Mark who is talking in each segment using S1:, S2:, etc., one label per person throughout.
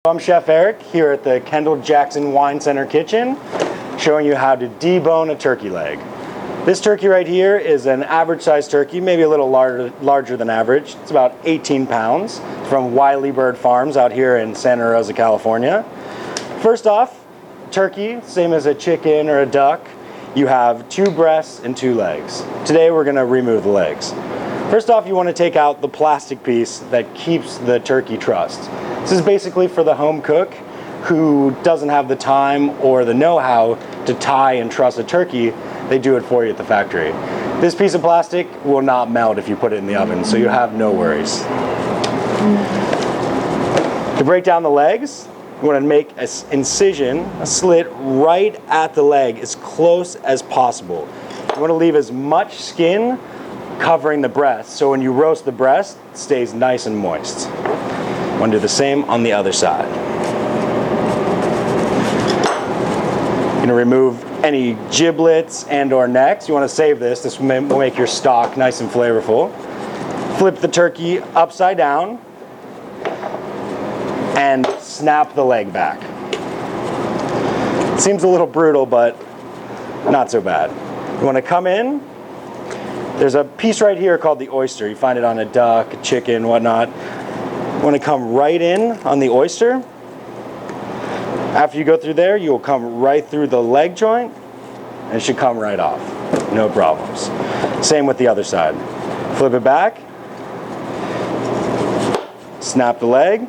S1: I'm Chef Eric here at the Kendall-Jackson Wine Center kitchen, showing you how to debone a turkey leg. This turkey right here is an average sized turkey, maybe a little larger than average. It's about 18 pounds from Wiley Bird Farms out here in Santa Rosa, California. First off, turkey, same as a chicken or a duck, you have 2 breasts and 2 legs. Today we're going to remove the legs. First off, you want to take out the plastic piece that keeps the turkey trussed. This is basically for the home cook who doesn't have the time or the know-how to tie and truss a turkey. They do it for you at the factory. This piece of plastic will not melt if you put it in the oven, so you have no worries. To break down the legs, you want to make an incision, a slit right at the leg as close as possible. You want to leave as much skin covering the breast, so when you roast the breast, it stays nice and moist. You want to do the same on the other side. You're going to remove any giblets and or necks. You want to save this. This will make your stock nice and flavorful. Flip the turkey upside down and snap the leg back. It seems a little brutal, but not so bad. You want to come in. There's a piece right here called the oyster. You find it on a duck, a chicken, whatnot. You want to come right in on the oyster. After you go through there, you will come right through the leg joint, and it should come right off. No problems. Same with the other side. Flip it back. Snap the leg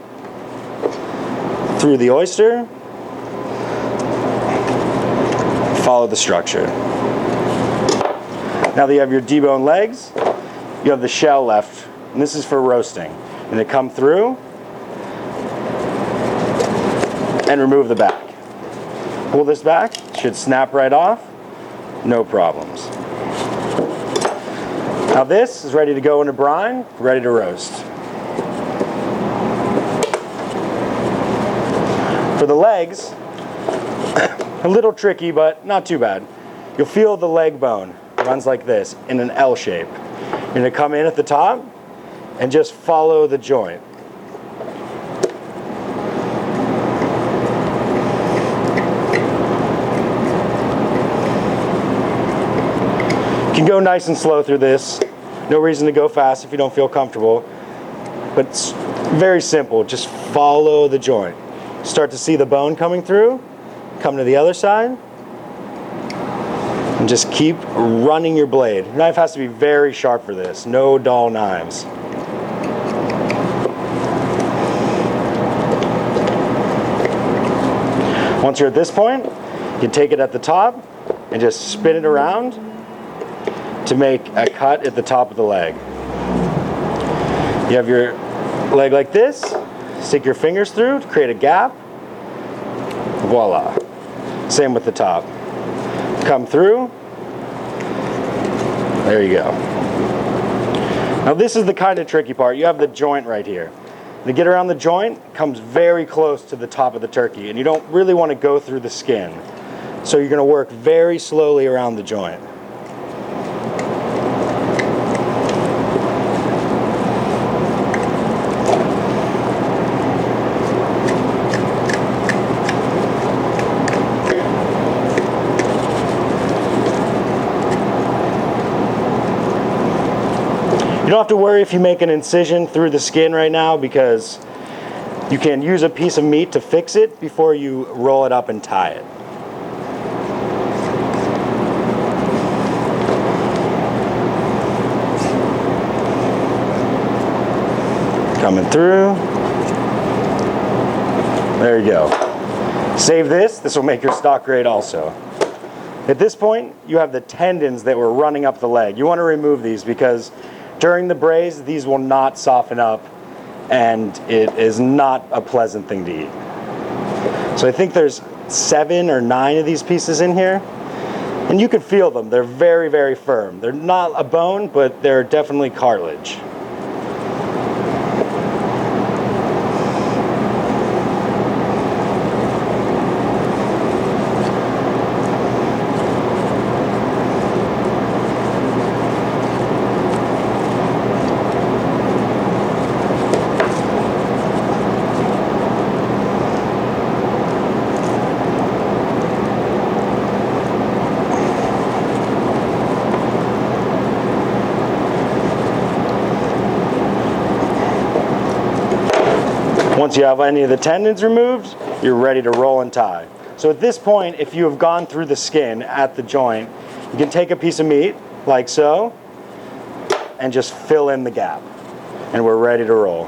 S1: through the oyster. Follow the structure. Now that you have your deboned legs, you have the shell left, and this is for roasting. And they come through and remove the back. Pull this back, it should snap right off, no problems. Now this is ready to go in a brine, ready to roast. For the legs, a little tricky, but not too bad. You'll feel the leg bone. Runs like this in an L shape. You're going to come in at the top and just follow the joint. You can go nice and slow through this. No reason to go fast if you don't feel comfortable. But it's very simple. Just follow the joint. Start to see the bone coming through. Come to the other side. And just keep running your blade. Your knife has to be very sharp for this. No dull knives. Once you're at this point, you can take it at the top and just spin it around to make a cut at the top of the leg. You have your leg like this. Stick your fingers through to create a gap. Voila. Same with the top. Come through. There you go. Now this is the kind of tricky part. You have the joint right here. To get around the joint, it comes very close to the top of the turkey, and you don't really want to go through the skin. So you're going to work very slowly around the joint. You don't have to worry if you make an incision through the skin right now, because you can use a piece of meat to fix it before you roll it up and tie it. Coming through. There you go. Save this. This will make your stock great also. At this point, you have the tendons that were running up the leg. You want to remove these because during the braise, these will not soften up, and it is not a pleasant thing to eat. So I think there's 7 or 9 of these pieces in here, and you can feel them. They're very, very firm. They're not a bone, but they're definitely cartilage. Once you have any of the tendons removed, you're ready to roll and tie. So at this point, if you have gone through the skin at the joint, you can take a piece of meat, like so, and just fill in the gap. And we're ready to roll.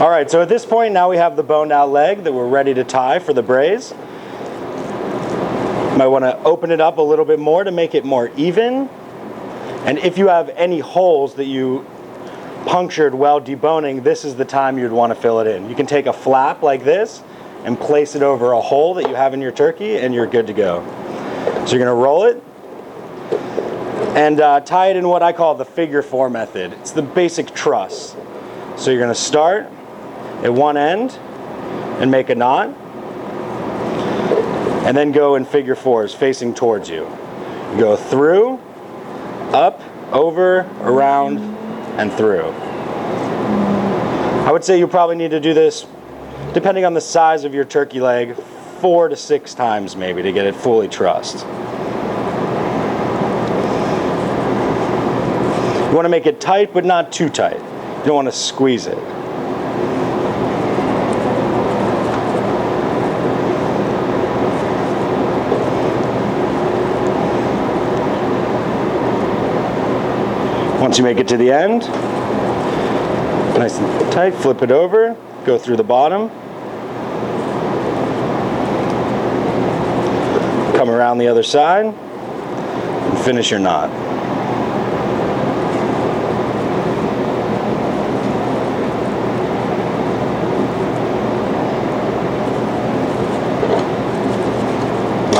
S1: All right, so at this point, now we have the boned out leg that we're ready to tie for the braise. Might want to open it up a little bit more to make it more even. And if you have any holes that you punctured while deboning, this is the time you'd want to fill it in. You can take a flap like this and place it over a hole that you have in your turkey, and you're good to go. So you're going to roll it and tie it in what I call the figure 4 method. It's the basic truss. So you're going to start at one end and make a knot, and then go in figure 4s facing towards you. You go through, up, over, around, and through. I would say you probably need to do this, depending on the size of your turkey leg, 4 to 6 times maybe to get it fully trussed. You want to make it tight, but not too tight. You don't want to squeeze it. Once you make it to the end, nice and tight, flip it over, go through the bottom, come around the other side, and finish your knot.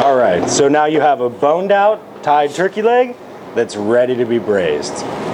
S1: All right, so now you have a boned out, tied turkey leg that's ready to be braised.